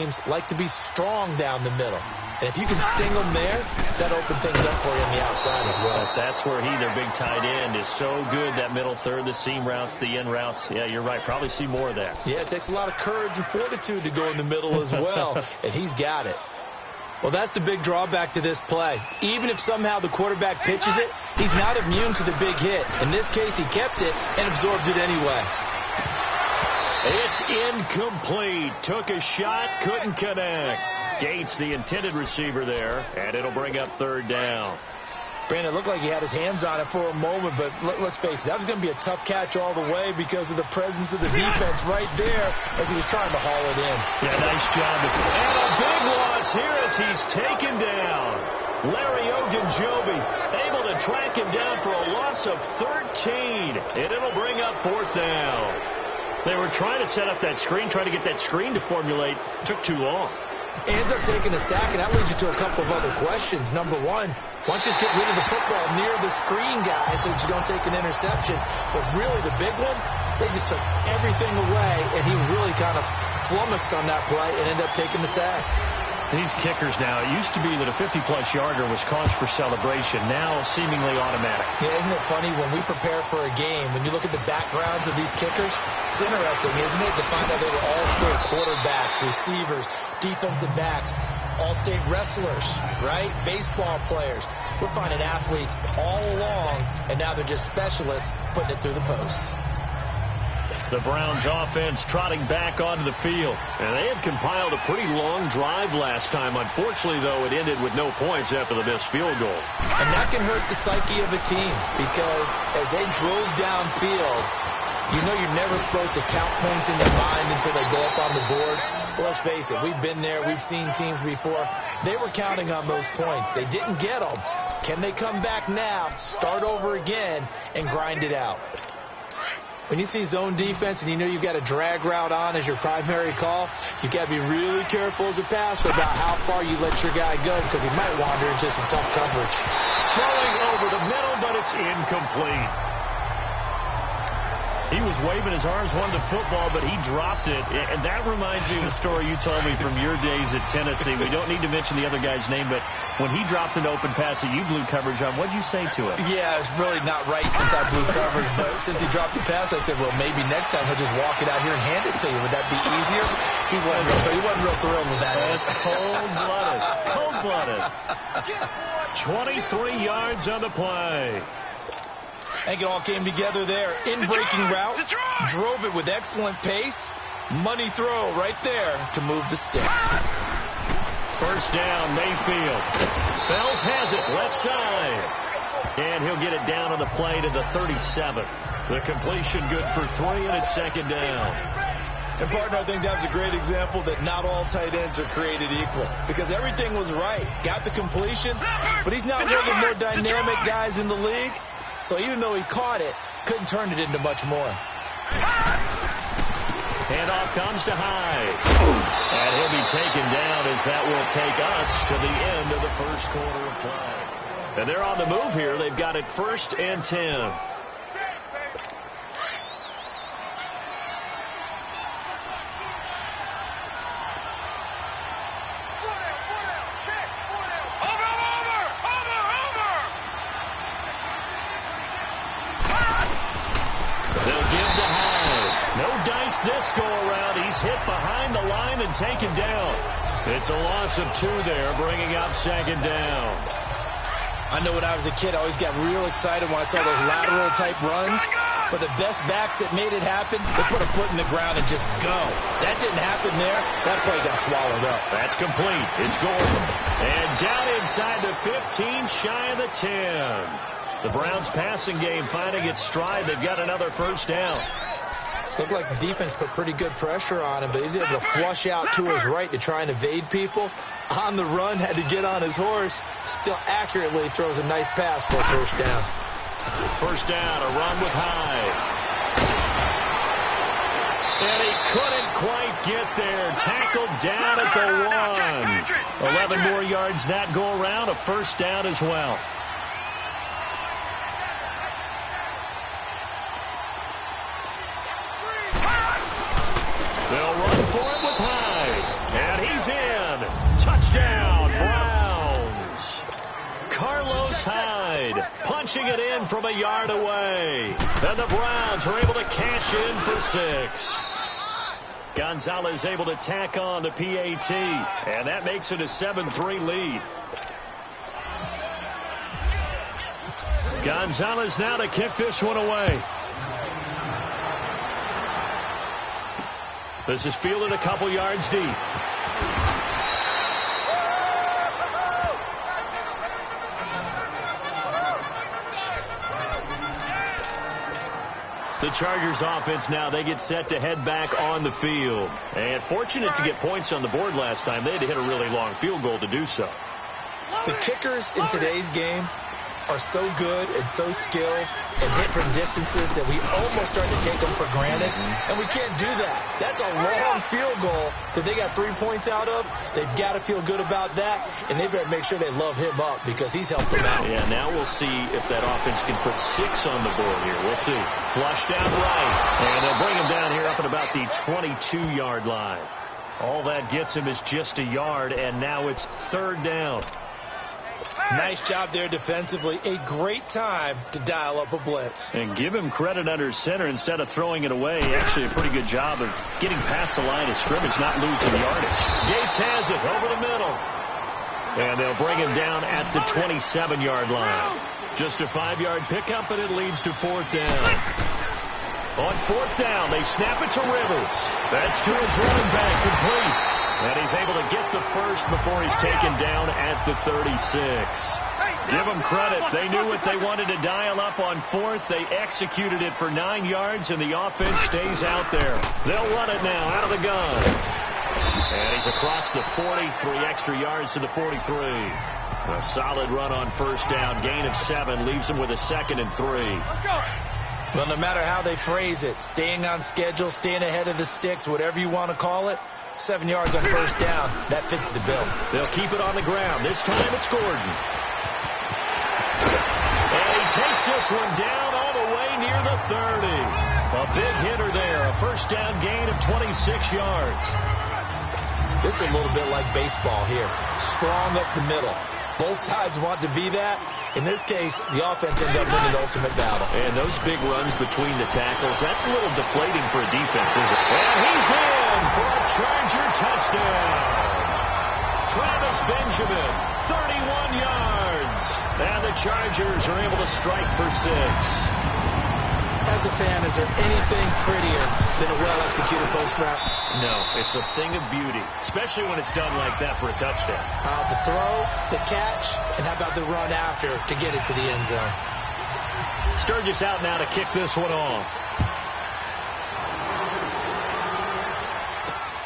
teams like to be strong down the middle. And if you can sting them there, that opens things up for you on the outside as well. But that's where their big tight end, is so good, that middle third, the seam routes, the in routes. Yeah, you're right. Probably see more of that. Yeah, it takes a lot of courage and fortitude to go in the middle as well, and he's got it. Well, that's the big drawback to this play. Even if somehow the quarterback pitches it, he's not immune to the big hit. In this case, he kept it and absorbed it anyway. It's incomplete. Took a shot, couldn't connect. Gates, the intended receiver there, and it'll bring up third down. Brandon, it looked like he had his hands on it for a moment, but let's face it, that was going to be a tough catch all the way because of the presence of the defense right there as he was trying to haul it in. Yeah, nice job. And a big loss here as he's taken down. Larry Ogunjobi able to track him down for a loss of 13, and it'll bring up fourth down. They were trying to set up that screen, trying to get that screen to formulate. Took too long. Ends up taking a sack, and that leads you to a couple of other questions. Number one, why don't you just get rid of the football near the screen guy so that you don't take an interception? But really the big one, they just took everything away, and he was really kind of flummoxed on that play and ended up taking the sack. These kickers now, it used to be that a 50-plus yarder was cause for celebration. Now seemingly automatic. Yeah, isn't it funny when we prepare for a game, when you look at the backgrounds of these kickers, it's interesting, isn't it, to find out they were all-state quarterbacks, receivers, defensive backs, all-state wrestlers, right? Baseball players. We're finding athletes all along, and now they're just specialists putting it through the posts. The Browns offense trotting back onto the field. And they had compiled a pretty long drive last time. Unfortunately, though, it ended with no points after the missed field goal. And that can hurt the psyche of a team because as they drove downfield, you know you're never supposed to count points in your mind until they go up on the board. Well, let's face it, we've been there. We've seen teams before. They were counting on those points. They didn't get them. Can they come back now, start over again, and grind it out? When you see zone defense and you know you've got a drag route on as your primary call, you've got to be really careful as a passer about how far you let your guy go because he might wander into some tough coverage. Throwing over the middle, but it's incomplete. He was waving his arms, wanted to football, but he dropped it. And that reminds me of the story you told me from your days at Tennessee. We don't need to mention the other guy's name, but when he dropped an open pass that you blew coverage on, what'd you say to him? Yeah, it's really not right since I blew coverage, but since he dropped the pass, I said, well, maybe next time he'll just walk it out here and hand it to you. Would that be easier? He wasn't real thrilled with that. That's cold-blooded. Cold-blooded. 23 yards on the play. I think it all came together there. In-breaking route, drove it with excellent pace. Money throw right there to move the sticks. First down, Mayfield. Fells has it, left side. And he'll get it down on the play to the 37. The completion good for 3, and it's second down. And, partner, I think that's a great example that not all tight ends are created equal. Because everything was right. Got the completion, but he's not one of the more dynamic guys in the league. So even though he caught it, couldn't turn it into much more. Handoff comes to Hyde. And he'll be taken down as that will take us to the end of the first quarter of play. And they're on the move here. They've got it 1st and 10. This go around, he's hit behind the line and taken down. It's a loss of 2 there, bringing up second down. I know when I was a kid, I always got real excited when I saw those lateral type runs. But the best backs that made it happen, they put a foot in the ground and just go. That didn't happen there. That play got swallowed up. That's complete. It's Gordon. And down inside the 15, shy of the 10. The Browns passing game finding its stride. They've got another first down. Looked like the defense put pretty good pressure on him, but he's able to flush out to his right to try and evade people. On the run, had to get on his horse. Still accurately throws a nice pass for a first down. First down, a run with Hyde. And he couldn't quite get there. Tackled down at the 1. 11 more yards that go around. A first down as well. They'll run for it with Hyde. And he's punching it in from a yard away. And the Browns are able to cash in for 6. Gonzalez able to tack on the PAT, and that makes it a 7-3 lead. Gonzalez now to kick this one away. This is fielded a couple yards deep. The Chargers offense now, they get set to head back on the field. And fortunate to get points on the board last time. They had to hit a really long field goal to do so. The kickers in today's game are so good and so skilled and hit from distances that we almost start to take them for granted. And we can't do that. That's a long field goal that they got 3 points out of. They've got to feel good about that, and they better make sure they love him up because he's helped them out. Yeah, now we'll see if that offense can put 6 on the board here. We'll see. Flush down right, and they'll bring him down here up at about the 22-yard line. All that gets him is just a yard, and now it's 3rd down. Nice job there defensively. A great time to dial up a blitz. And give him credit under center instead of throwing it away. Actually a pretty good job of getting past the line of scrimmage, not losing yardage. Gates has it over the middle. And they'll bring him down at the 27-yard line. Just a 5-yard pickup, and it leads to 4th down. On 4th down, they snap it to Rivers. That's to his running back, complete. And he's able to get the first before he's taken down at the 36. Give them credit. They knew what they wanted to dial up on 4th. They executed it for 9 yards, and the offense stays out there. They'll run it now out of the gun. And he's across the 40, 3 extra yards to the 43. A solid run on 1st down. Gain of 7 leaves him with a 2nd and 3. Well, no matter how they phrase it, staying on schedule, staying ahead of the sticks, whatever you want to call it, 7 yards on 1st down. That fits the bill. They'll keep it on the ground. This time it's Gordon. And he takes this one down all the way near the 30. A big hitter there. A 1st down gain of 26 yards. This is a little bit like baseball here. Strong up the middle. Both sides want to be that. In this case, the offense ends up winning the ultimate battle. And those big runs between the tackles, that's a little deflating for a defense, isn't it? And he's in for a Charger touchdown. Travis Benjamin, 31 yards. And the Chargers are able to strike for 6. As a fan, is there anything prettier than a well-executed post route? No, it's a thing of beauty, especially when it's done like that for a touchdown. The throw, the catch, and how about the run after to get it to the end zone? Sturgis out now to kick this one off.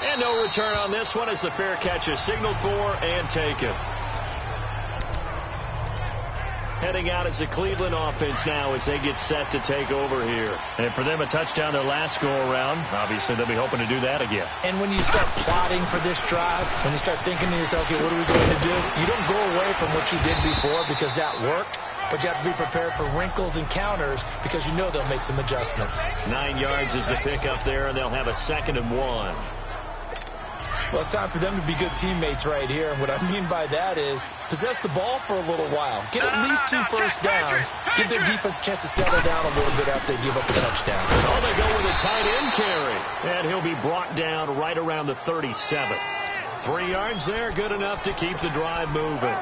And no return on this one as the fair catch is signaled for and taken. Heading out as the Cleveland offense now as they get set to take over here. And for them, a touchdown their last go-around. Obviously, they'll be hoping to do that again. And when you start plotting for this drive, when you start thinking to yourself, okay, what are we going to do? You don't go away from what you did before because that worked. But you have to be prepared for wrinkles and counters because you know they'll make some adjustments. 9 yards is the pickup there, and they'll have a 2nd and 1. Well, it's time for them to be good teammates right here. And what I mean by that is possess the ball for a little while. Get at least 2 first downs. Give their defense a chance to settle down a little bit after they give up a touchdown. Oh, they go with a tight end carry. And he'll be brought down right around the 37. 3 yards there, good enough to keep the drive moving.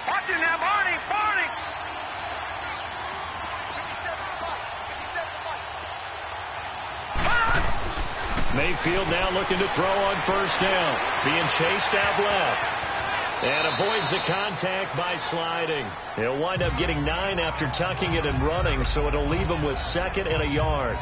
Watch it now, Barney. Mayfield now looking to throw on 1st down. Being chased out left. And avoids the contact by sliding. He'll wind up getting 9 after tucking it and running, so it'll leave him with 2nd and a yard.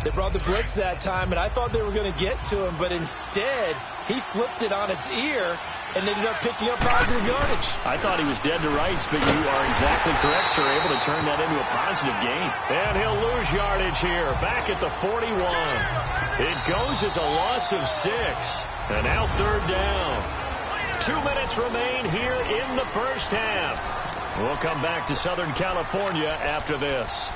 They brought the blitz that time, and I thought they were going to get to him, but instead he flipped it on its ear and ended up picking up positive yardage. I thought he was dead to rights, but you are exactly correct, sir. Able to turn that into a positive gain. And he'll lose yardage here, back at the 41. It goes as a loss of 6. And now 3rd down. 2 minutes remain here in the 1st half. We'll come back to Southern California after this.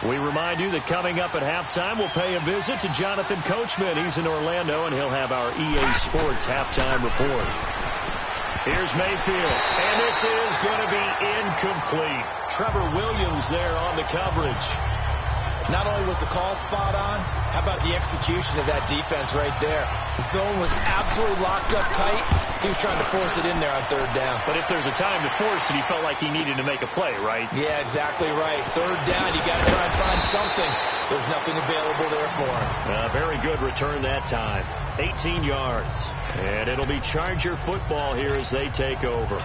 We remind you that coming up at halftime, we'll pay a visit to Jonathan Coachman. He's in Orlando, and he'll have our EA Sports halftime report. Here's Mayfield, and this is going to be incomplete. Trevor Williams there on the coverage. Not only was the call spot on, how about the execution of that defense right there? The zone was absolutely locked up tight. He was trying to force it in there on third down. But if there's a time to force it, he felt like he needed to make a play, right? Yeah, exactly right. Third down, you got to try and find something. There's nothing available there for him. Very good return that time. 18 yards. And it'll be Charger football here as they take over.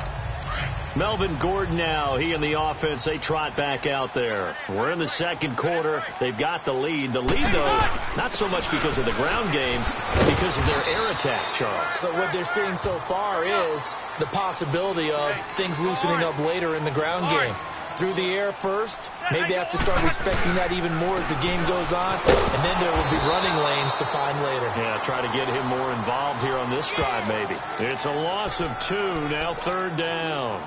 Melvin Gordon now, he and the offense, they trot back out there. We're in the second quarter. They've got the lead. The lead, though, not so much because of the ground games, because of their air attack, Charles. So what they're seeing so far is the possibility of things loosening up later in the ground game. Through the air first, maybe they have to start respecting that even more as the game goes on, and then there will be running lanes to find later. Yeah, try to get him more involved here on this drive, maybe. It's a loss of 2, now third down.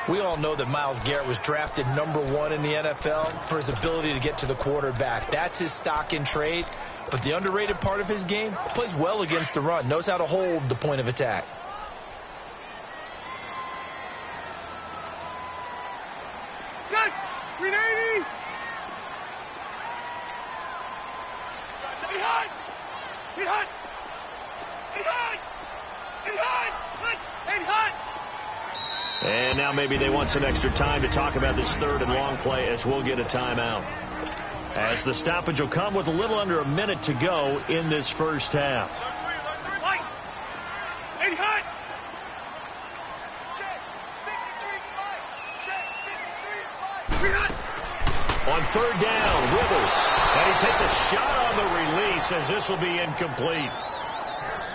We all know that Myles Garrett was drafted #1 in the NFL for his ability to get to the quarterback. That's his stock in trade. But the underrated part of his game, plays well against the run, knows how to hold the point of attack. Good. 380. He hot. He hot. He hot. He hot. He hot. And now maybe they want some extra time to talk about this third and long play as we'll get a timeout. As the stoppage will come with a little under a minute to go in this first half. On third down, Rivers. And he takes a shot on the release as this will be incomplete.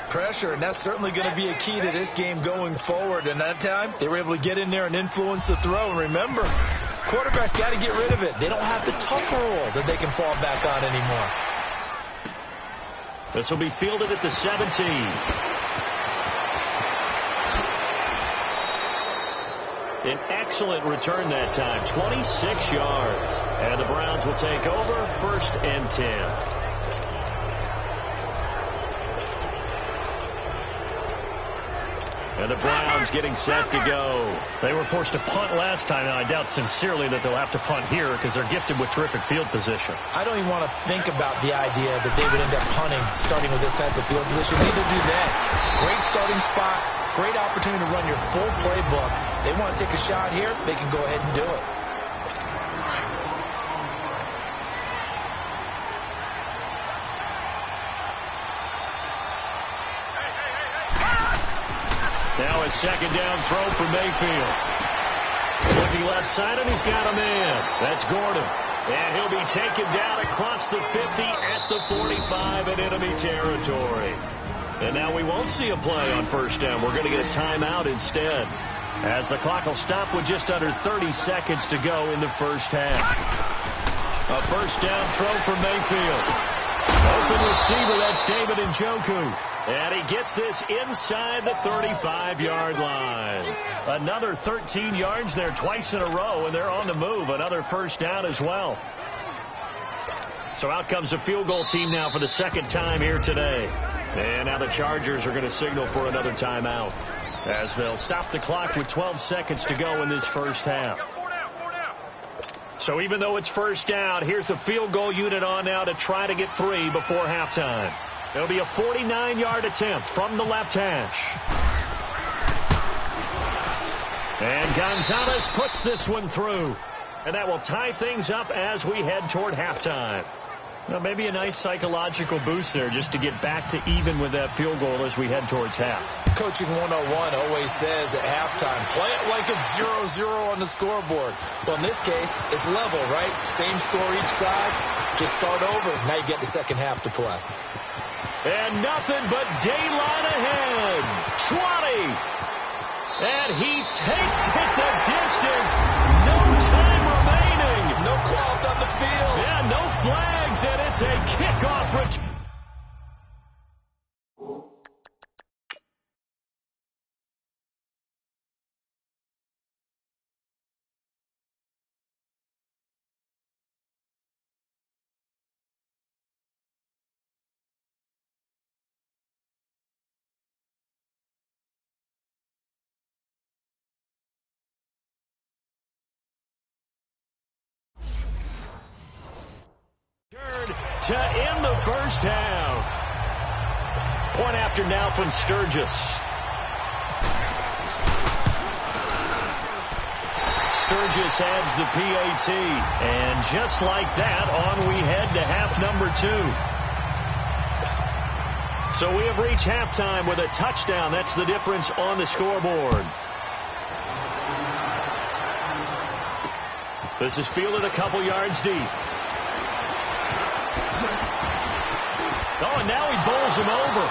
Pressure, and that's certainly going to be a key to this game going forward. And that time, they were able to get in there and influence the throw. And remember, quarterbacks got to get rid of it. They don't have the tuck rule that they can fall back on anymore. This will be fielded at the 17. An excellent return that time, 26 yards. And the Browns will take over, 1st and 10. And the Browns getting set to go. They were forced to punt last time, and I doubt sincerely that they'll have to punt here because they're gifted with terrific field position. I don't even want to think about the idea that they would end up punting starting with this type of field position. Neither do they. Great starting spot, great opportunity to run your full playbook. They want to take a shot here, they can go ahead and do it. Now a second down throw for Mayfield. Looking left side, and he's got a man. That's Gordon. And he'll be taken down across the 50 at the 45 in enemy territory. And now we won't see a play on first down. We're going to get a timeout instead, as the clock will stop with just under 30 seconds to go in the first half. A first down throw for Mayfield. Open receiver, that's David Njoku. And he gets this inside the 35-yard line. Another 13 yards there twice in a row, and they're on the move. Another first down as well. So out comes the field goal team now for the second time here today. And now the Chargers are going to signal for another timeout, as they'll stop the clock with 12 seconds to go in this first half. So even though it's first down, here's the field goal unit on now to try to get 3 before halftime. It'll be a 49-yard attempt from the left hash. And Gonzalez puts this one through. And that will tie things up as we head toward halftime. Well, maybe a nice psychological boost there just to get back to even with that field goal as we head towards half. Coaching 101 always says at halftime, play it like it's 0-0 on the scoreboard. Well, in this case, it's level, right? Same score each side. Just start over. Now you get the second half to play. And nothing but daylight ahead. 20. And he takes it the distance. No time remaining. No cloth on the field. Yeah, no flags, and it's a kickoff return. to end the first half. Point after now from Sturgis. Sturgis adds the PAT. And just like that, on we head to half number 2. So we have reached halftime with a touchdown. That's the difference on the scoreboard. This is fielded a couple yards deep. Oh, and now he bowls him over.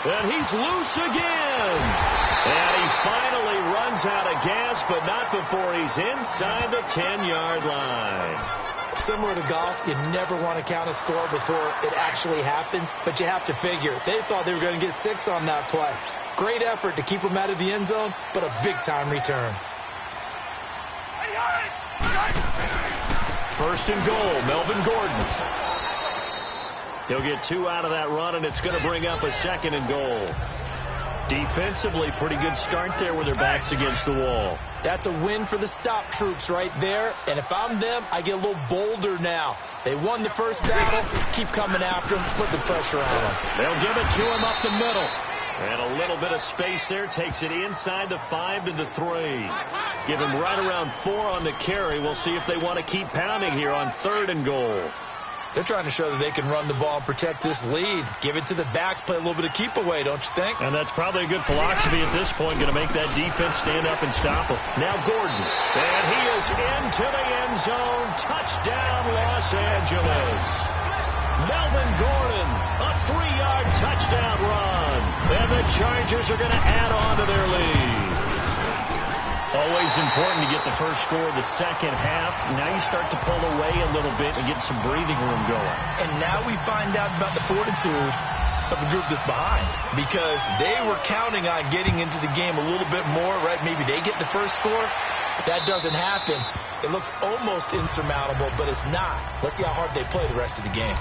And he's loose again. And he finally runs out of gas, but not before he's inside the 10-yard line. Similar to golf, you never want to count a score before it actually happens, but you have to figure. They thought they were going to get 6 on that play. Great effort to keep them out of the end zone, but a big-time return. First and goal, Melvin Gordon. He'll get 2 out of that run, and it's going to bring up a second and goal. Defensively, pretty good start there with their backs against the wall. That's a win for the stop troops right there. And if I'm them, I get a little bolder now. They won the first battle. Keep coming after them. Put the pressure on them. They'll give it to him up the middle. And a little bit of space there. Takes it inside the 5 to the 3. Give him right around 4 on the carry. We'll see if they want to keep pounding here on 3rd and goal. They're trying to show that they can run the ball and protect this lead. Give it to the backs, play a little bit of keep away, don't you think? And that's probably a good philosophy at this point, going to make that defense stand up and stop them. Now Gordon, and he is into the end zone. Touchdown, Los Angeles. Melvin Gordon, a 3-yard touchdown run. And the Chargers are going to add on to their lead. Always important to get the first score of the second half. Now you start to pull away a little bit and get some breathing room going. And now we find out about the fortitude of the group that's behind, because they were counting on getting into the game a little bit more, right? Maybe they get the first score. That doesn't happen. It looks almost insurmountable, but it's not. Let's see how hard they play the rest of the game.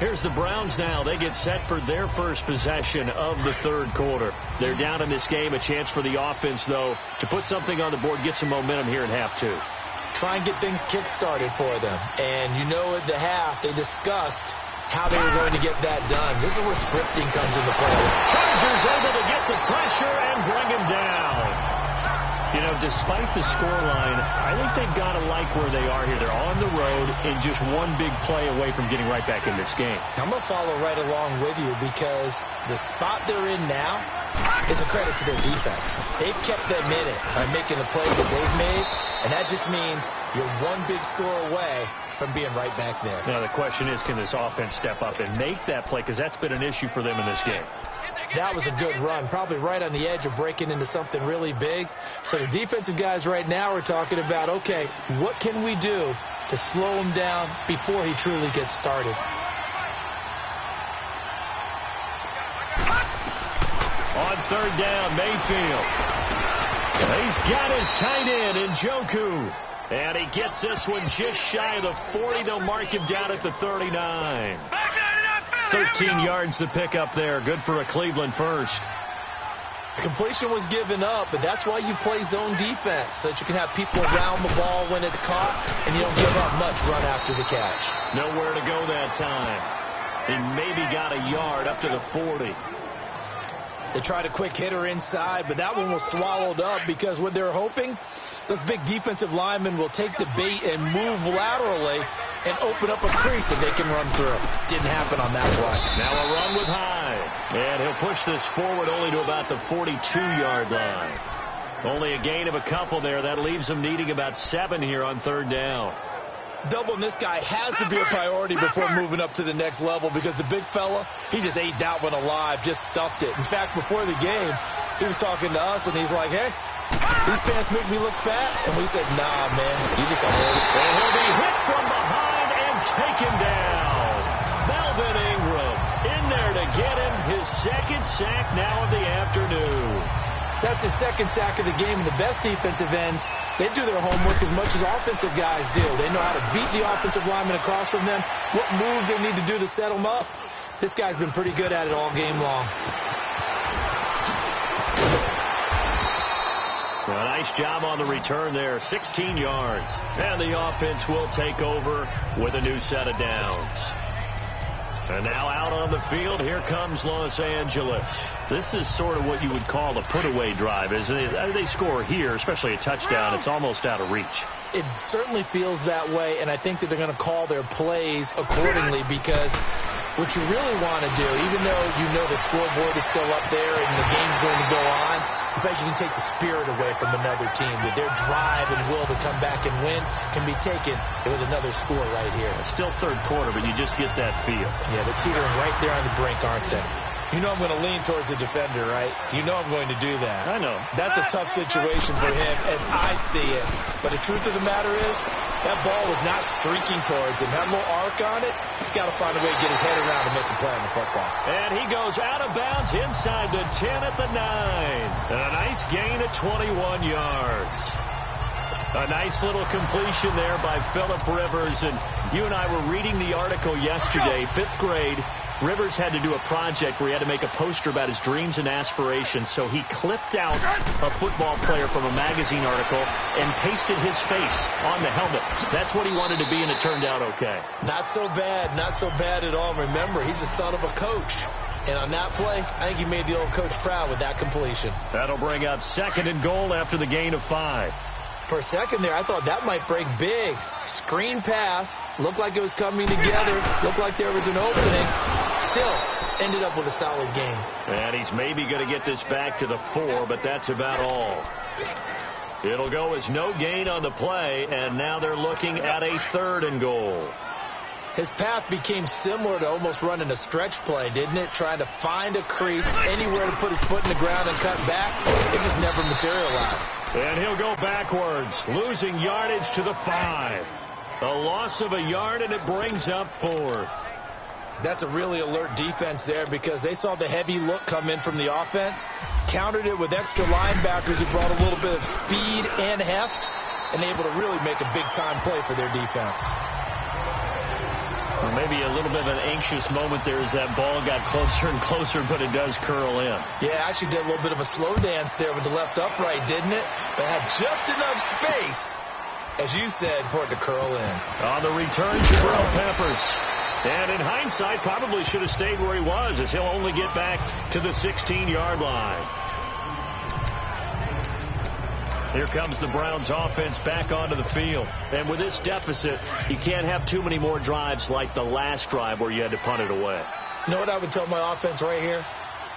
Here's the Browns now. They get set for their first possession of the 3rd quarter. They're down in this game. A chance for the offense, though, to put something on the board, get some momentum here in half 2. Try and get things kick-started for them. And you know at the half, they discussed how they were going to get that done. This is where scripting comes into play. Chargers able to get the pressure and bring him down. You know, despite the scoreline, I think they've got to like where they are here. They're on the road and just one big play away from getting right back in this game. I'm going to follow right along with you, because the spot they're in now is a credit to their defense. They've kept them in it by making the plays that they've made, and that just means you're one big score away from being right back there. Now, the question is, can this offense step up and make that play? Because that's been an issue for them in this game. That was a good run, probably right on the edge of breaking into something really big. So the defensive guys right now are talking about, okay, what can we do to slow him down before he truly gets started? On 3rd down, Mayfield. He's got his tight end in Njoku. And he gets this one just shy of the 40. They'll mark him down at the 39. 13 yards to pick up there. Good for a Cleveland first. Completion was given up, but that's why you play zone defense, so that you can have people around the ball when it's caught, and you don't give up much run after the catch. Nowhere to go that time. He maybe got a yard up to the 40. They tried a quick hitter inside, but that one was swallowed up, because what they're hoping, those big defensive linemen will take the bait and move laterally and open up a crease that they can run through. Didn't happen on that play. Now a run with Hyde. And he'll push this forward only to about the 42-yard line. Only a gain of a couple there. That leaves them needing about 7 here on 3rd down. Doubling this guy has to be a priority before moving up to the next level, because the big fella, he just ate that one alive, just stuffed it. In fact, before the game, he was talking to us, and he's like, hey, these pants make me look fat. And we said, nah, man, you just got hurt. And he'll be hit from behind and taken down. Melvin Ingram in there to get him his 2nd sack now of the afternoon. That's his 2nd sack of the game. And the best defensive ends, they do their homework as much as offensive guys do. They know how to beat the offensive lineman across from them, what moves they need to do to set them up. This guy's been pretty good at it all game long. A nice job on the return there, 16 yards. And the offense will take over with a new set of downs. And now out on the field, here comes Los Angeles. This is sort of what you would call a put-away drive, isn't it? They score here, especially a touchdown. It's almost out of reach. It certainly feels that way, and I think that they're going to call their plays accordingly, because what you really want to do, even though you know the scoreboard is still up there and the game's going to go on, in fact, you can take the spirit away from another team. That their drive and will to come back and win can be taken with another score right here. It's still third quarter, but you just get that feel. Yeah, they're teetering right there on the brink, aren't they? You know I'm going to lean towards the defender, right? You know I'm going to do that. I know. That's a tough situation for him as I see it. But the truth of the matter is, that ball was not streaking towards him. That little arc on it, he's got to find a way to get his head around and make a play on the football. And he goes out of bounds inside the 10 at the 9. And a nice gain of 21 yards. A nice little completion there by Phillip Rivers. And you and I were reading the article yesterday, 5th grade. Rivers had to do a project where he had to make a poster about his dreams and aspirations, so he clipped out a football player from a magazine article and pasted his face on the helmet. That's what he wanted to be, and it turned out okay. Not so bad. Not so bad at all. Remember, he's the son of a coach. And on that play, I think he made the old coach proud with that completion. That'll bring up 2nd and goal after the gain of 5. For a second there, I thought that might break big. Screen pass. Looked like it was coming together. Looked like there was an opening. Still, ended up with a solid game. And he's maybe going to get this back to the 4, but that's about all. It'll go as no gain on the play, and now they're looking at a 3rd and goal. His path became similar to almost running a stretch play, didn't it? Trying to find a crease, anywhere to put his foot in the ground and cut back. It just never materialized. And he'll go backwards, losing yardage to the 5. A loss of a yard, and it brings up 4th. That's a really alert defense there, because they saw the heavy look come in from the offense, countered it with extra linebackers who brought a little bit of speed and heft, and able to really make a big-time play for their defense. Or maybe a little bit of an anxious moment there as that ball got closer and closer, but it does curl in. Yeah, actually did a little bit of a slow dance there with the left upright, didn't it? But had just enough space, as you said, for it to curl in. On the return, Jabril Peppers. And in hindsight, probably should have stayed where he was, as he'll only get back to the 16-yard line. Here comes the Browns offense back onto the field. And with this deficit, you can't have too many more drives like the last drive where you had to punt it away. You know what I would tell my offense right here?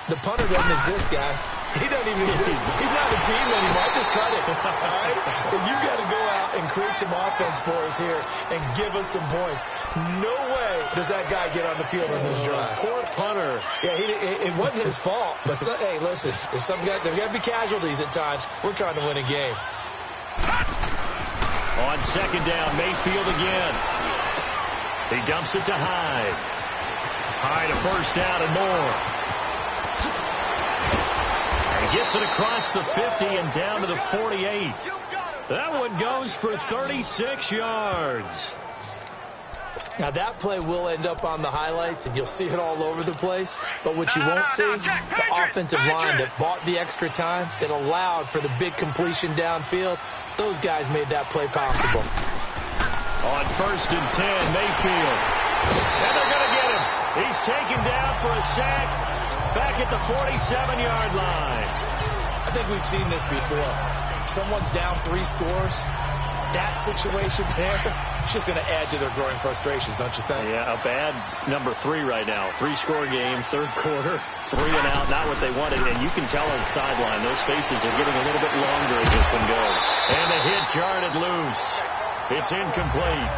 The punter doesn't exist, guys. He doesn't even exist. He's not a team anymore. I just cut it. All right? So you got to go out and create some offense for us here and give us some points. No way does that guy get on the field on this drive. Poor punter. Yeah, it wasn't his fault. But, hey, listen, there's got to be casualties at times. We're trying to win a game. On 2nd down, Mayfield again. He dumps it to Hyde. Hyde a 1st down and more. He gets it across the 50 and down to the 48. That one goes for 36 yards. Now, that play will end up on the highlights, and you'll see it all over the place. But what you won't see, the offensive line that bought the extra time, that allowed for the big completion downfield, those guys made that play possible. On 1st and 10, Mayfield. And they're going to get him. He's taken down for a sack back at the 47-yard line. I think we've seen this before. Someone's down 3 scores. That situation there, it's just going to add to their growing frustrations, don't you think? Yeah, a bad number 3 right now. 3-score game, 3rd quarter, 3 and out, not what they wanted. And you can tell on the sideline, those faces are getting a little bit longer as this one goes. And the hit jarred loose. It's incomplete.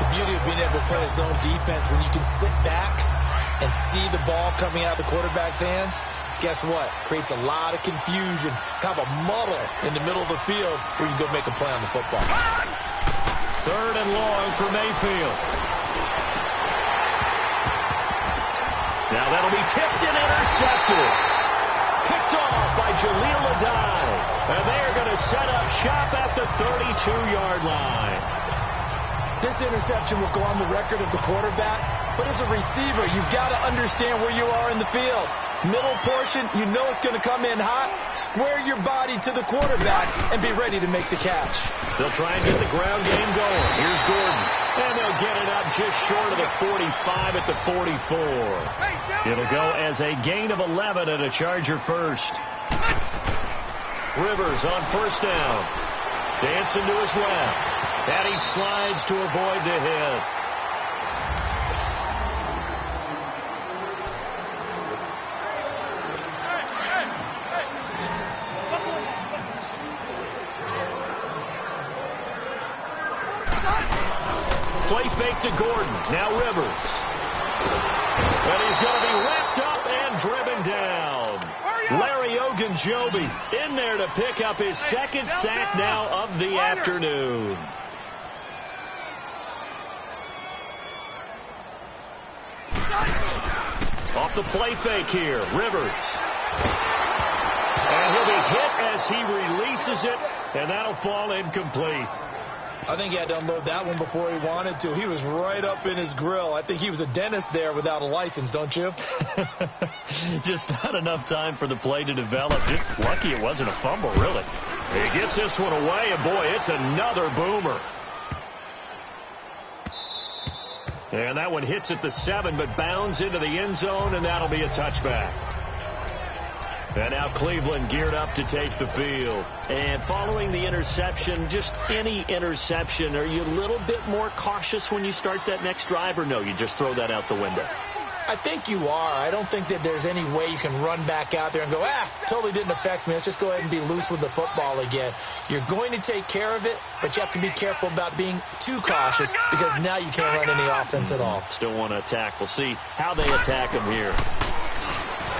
The beauty of being able to play his own defense, when you can sit back and see the ball coming out of the quarterback's hands, guess what? Creates a lot of confusion, kind of a muddle in the middle of the field where you can go make a play on the football. 3rd and long for Mayfield. Now that'll be tipped and intercepted. Picked off by Jaleel Adai. And they're going to set up shop at the 32-yard line. This interception will go on the record of the quarterback, but as a receiver, you've got to understand where you are in the field. Middle portion, you know it's going to come in hot. Square your body to the quarterback and be ready to make the catch. They'll try and get the ground game going. Here's Gordon. And they'll get it up just short of the 45 at the 44. It'll go as a gain of 11 and a Charger first. Rivers on first down. Dancing to his left. And he slides to avoid the hit. Play fake to Gordon. Now Rivers. And he's going to be wrapped up and driven down. Larry Ogunjobi in there to pick up his second sack now of the afternoon. Off the play fake here. Rivers. And he'll be hit as he releases it, and that'll fall incomplete. I think he had to unload that one before he wanted to. He was right up in his grill. I think he was a dentist there without a license, don't you? Just not enough time for the play to develop. Just lucky it wasn't a fumble, really. He gets this one away, and boy, it's another boomer. And that one hits at the 7, but bounds into the end zone, and that'll be a touchback. And now Cleveland geared up to take the field. And following the interception, just any interception, are you a little bit more cautious when you start that next drive, or no, you just throw that out the window? I think you are. I don't think that there's any way you can run back out there and go, totally didn't affect me. Let's just go ahead and be loose with the football again. You're going to take care of it, but you have to be careful about being too cautious because now you can't run any offense at all. Still want to attack. We'll see how they attack him here.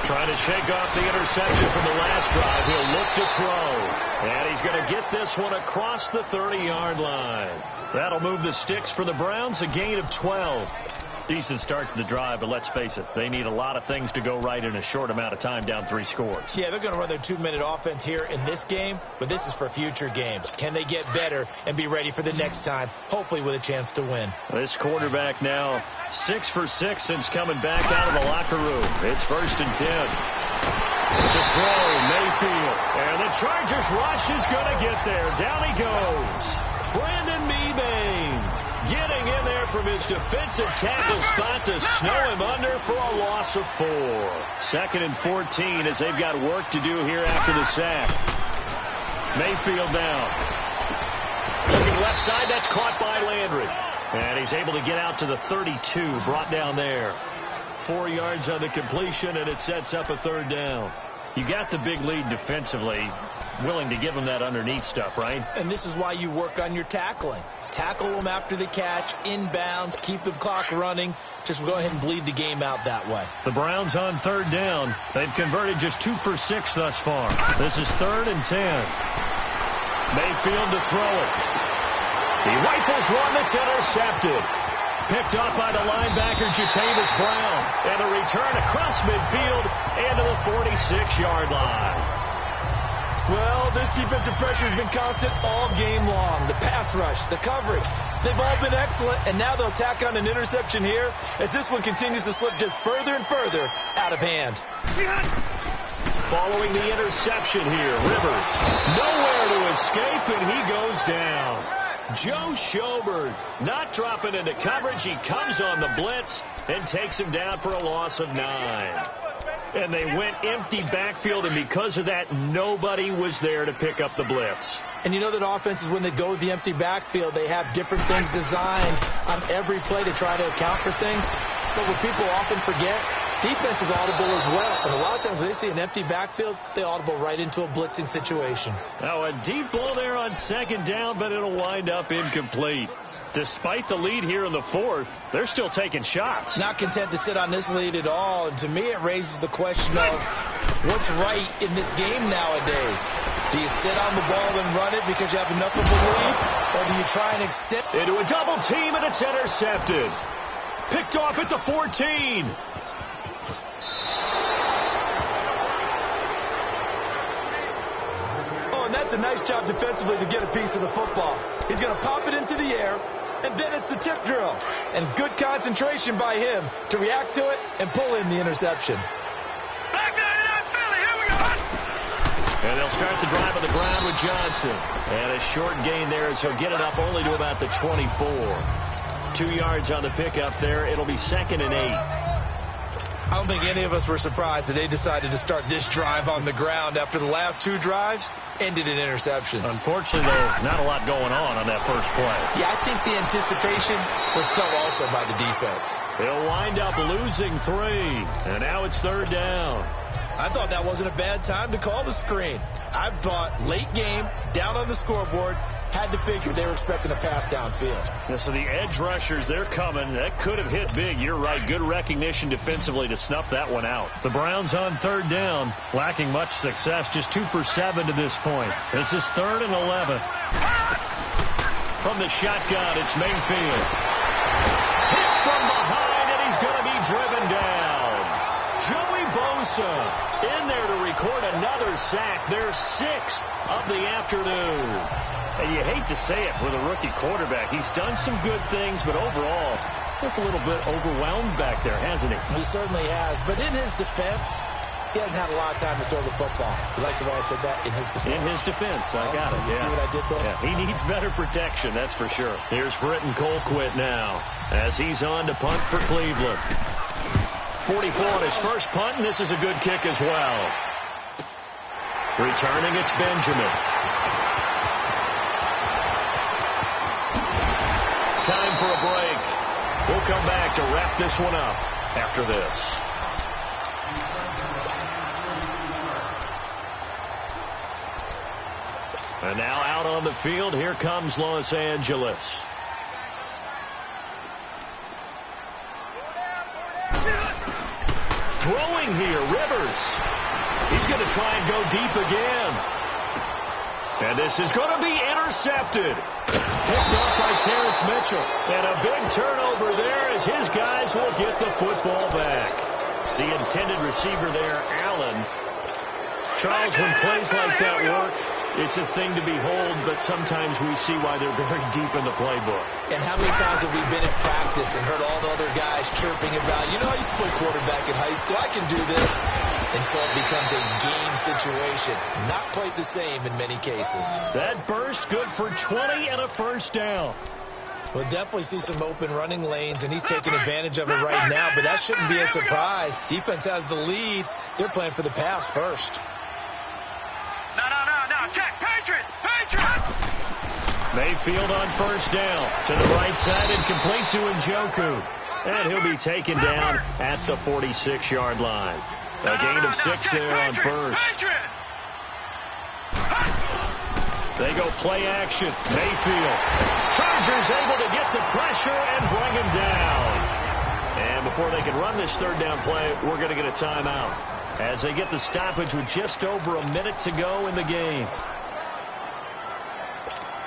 Trying to shake off the interception from the last drive. He'll look to throw. And he's going to get this one across the 30-yard line. That'll move the sticks for the Browns, a gain of 12. Decent start to the drive, but let's face it, they need a lot of things to go right in a short amount of time, down 3 scores. Yeah, they're going to run their 2-minute offense here in this game, but this is for future games. Can they get better and be ready for the next time, hopefully with a chance to win? This quarterback now 6 for 6 since coming back out of the locker room. It's 1st and 10. To throw, Mayfield. And the Chargers rush is going to get there. Down he goes. Brandon Mebane getting in there from his defensive tackle spot to snow him under for a loss of 4. 2nd and 14 as they've got work to do here after the sack. Mayfield down. Looking left side, that's caught by Landry. And he's able to get out to the 32, brought down there. 4 yards on the completion, and it sets up a 3rd down. You got the big lead defensively, willing to give him that underneath stuff, right? And this is why you work on your tackling. Tackle them after the catch, inbounds, keep the clock running. Just go ahead and bleed the game out that way. The Browns on 3rd down. They've converted just 2 for 6 thus far. This is 3rd and 10. Mayfield to throw it. He rifles one that's intercepted. Picked off by the linebacker, Jatavis Brown. And a return across midfield and to the 46-yard line. Well, this defensive pressure has been constant all game long. The pass rush, the coverage, they've all been excellent, and now they'll tack on an interception here as this one continues to slip just further and further out of hand. Following the interception here, Rivers nowhere to escape, and he goes down. Joe Schobert not dropping into coverage. He comes on the blitz and takes him down for a loss of 9. And they went empty backfield, and because of that, nobody was there to pick up the blitz. And you know that offenses, when they go with the empty backfield, they have different things designed on every play to try to account for things. But what people often forget, defense is audible as well. And a lot of times when they see an empty backfield, they audible right into a blitzing situation. Now a deep ball there on 2nd down, but it'll wind up incomplete. Despite the lead here in the 4th, they're still taking shots. Not content to sit on this lead at all. And to me, it raises the question of what's right in this game nowadays. Do you sit on the ball and run it because you have enough of a lead? Or do you try and extend into a double team, and it's intercepted. Picked off at the 14. Oh, and that's a nice job defensively to get a piece of the football. He's going to pop it into the air, and then it's the tip drill. And good concentration by him to react to it and pull in the interception. Back And they'll start the drive on the ground with Johnson. And a short gain there as he'll get it up only to about the 24. 2 yards on the pickup there. It'll be 2nd and 8. I don't think any of us were surprised that they decided to start this drive on the ground after the last 2 drives ended in interceptions. Unfortunately, though, not a lot going on that first play. Yeah, I think the anticipation was felt also by the defense. He'll wind up losing 3, and now it's 3rd down. I thought that wasn't a bad time to call the screen. I thought late game, down on the scoreboard, had to figure they were expecting a pass downfield. Yeah, so the edge rushers, they're coming. That could have hit big. You're right. Good recognition defensively to snuff that one out. The Browns on 3rd down, lacking much success. Just 2 for 7 to this point. This is 3rd and 11. From the shotgun, it's Mayfield. Hit from behind, and he's going to be driven down. Joey Bosa in there to record another sack. Their 6th of the afternoon. And you hate to say it with a rookie quarterback. He's done some good things, but overall, looked a little bit overwhelmed back there, hasn't he? He certainly has. But in his defense, he hasn't had a lot of time to throw the football. You like the way I said that? In his defense. In his defense. I got it. You see what I did there? Yeah, he needs better protection, that's for sure. Here's Britton Colquitt now as he's on to punt for Cleveland. 44 on his first punt, and this is a good kick as well. Returning, it's Benjamin. Time for a break. We'll come back to wrap this one up after this. And now out on the field, here comes Los Angeles. Throwing here, Rivers. He's going to try and go deep again. And this is going to be intercepted. Picked up by Terrence Mitchell. And a big turnover there as his guys will get the football back. The intended receiver there, Allen. Charles, when plays like that work, it's a thing to behold, but sometimes we see why they're very deep in the playbook. And how many times have we been in practice and heard all the other guys chirping about, you know, I used to play quarterback in high school, I can do this, until it becomes a game situation. Not quite the same in many cases. That burst good for 20 and a first down. We'll definitely see some open running lanes, and he's taking advantage of it right now, but that shouldn't be a surprise. Defense has the lead. They're playing for the pass first. No. Check. Patriot. Mayfield on first down. To the right side and complete to Njoku. And he'll be taken down at the 46-yard line. A gain of 6 there on first. They go play action. Mayfield. Chargers able to get the pressure and bring him down. And before they can run this third down play, we're going to get a timeout as they get the stoppage with just over a minute to go in the game.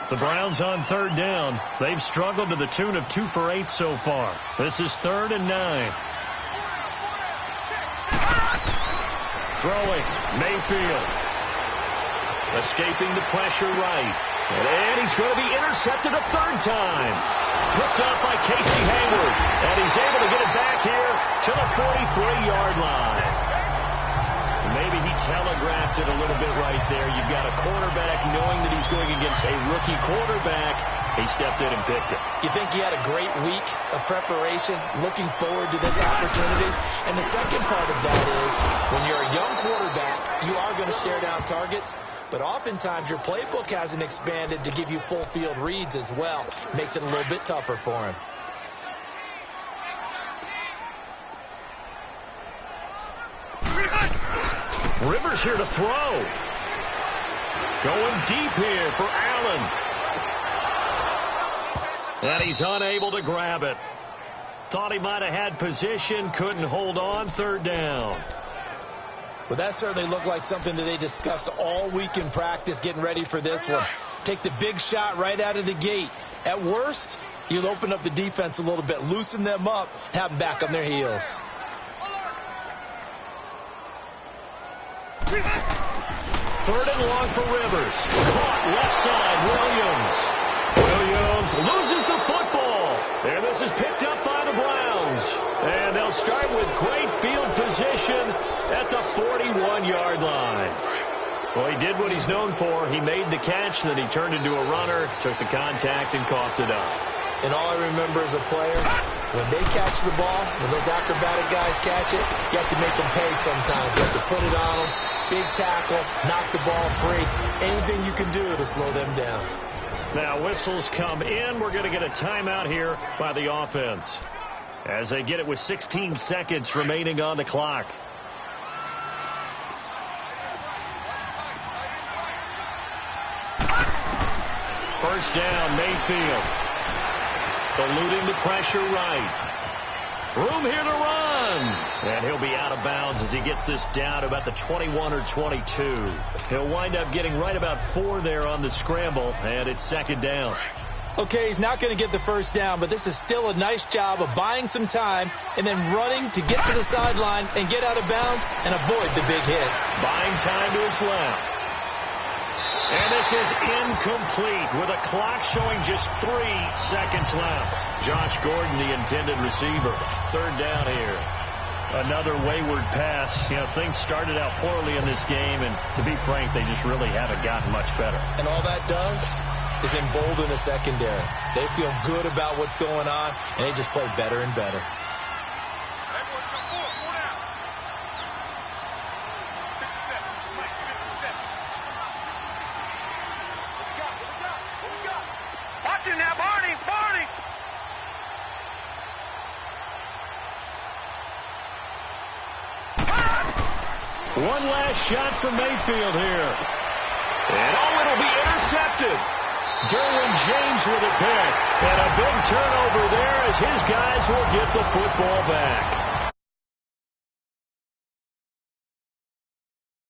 The Browns on third down. They've struggled to the tune of 2 for 8 so far. This is 3rd and 9. Throwing, Mayfield. Escaping the pressure right. And he's going to be intercepted a 3rd time. Picked up by Casey Hayward. And he's able to get it back here to the 43-yard line. Maybe he telegraphed it a little bit right there. You've got a quarterback knowing that he's going against a rookie quarterback. He stepped in and picked it. You think he had a great week of preparation, looking forward to this opportunity? And the second part of that is, when you're a young quarterback, you are going to stare down targets, but oftentimes your playbook hasn't expanded to give you full field reads as well. Makes it a little bit tougher for him. Rivers here to throw. Going deep here for Allen. And he's unable to grab it. Thought he might have had position, couldn't hold on, 3rd down. Well, that certainly looked like something that they discussed all week in practice getting ready for this one. Take the big shot right out of the gate. At worst, you'll open up the defense a little bit, loosen them up, have them back on their heels. 3rd and long for Rivers. Caught left side, Williams. Williams loses the football. And this is picked up by the Browns. And they'll start with great field position at the 41-yard line. Well, he did what he's known for. He made the catch, then he turned into a runner, took the contact, and coughed it up. And all I remember as a player, when they catch the ball, when those acrobatic guys catch it, you have to make them pay sometimes. You have to put it on them, big tackle, knock the ball free. Anything you can do to slow them down. Now whistles come in. We're going to get a timeout here by the offense as they get it with 16 seconds remaining on the clock. First down, Mayfield. Eluding the pressure right. Room here to run. And he'll be out of bounds as he gets this down to about the 21 or 22. He'll wind up getting right about 4 there on the scramble, and it's second down. Okay, he's not going to get the first down, but this is still a nice job of buying some time and then running to get to the sideline and get out of bounds and avoid the big hit. Buying time to his left. And this is incomplete with a clock showing just 3 seconds left. Josh Gordon, the intended receiver. Third down here. Another wayward pass. You know, things started out poorly in this game, and to be frank, they just really haven't gotten much better. And all that does is embolden the secondary. They feel good about what's going on, and they just play better and better. One last shot for Mayfield here. And it'll be intercepted. Derwin James with a pick. And a big turnover there as his guys will get the football back.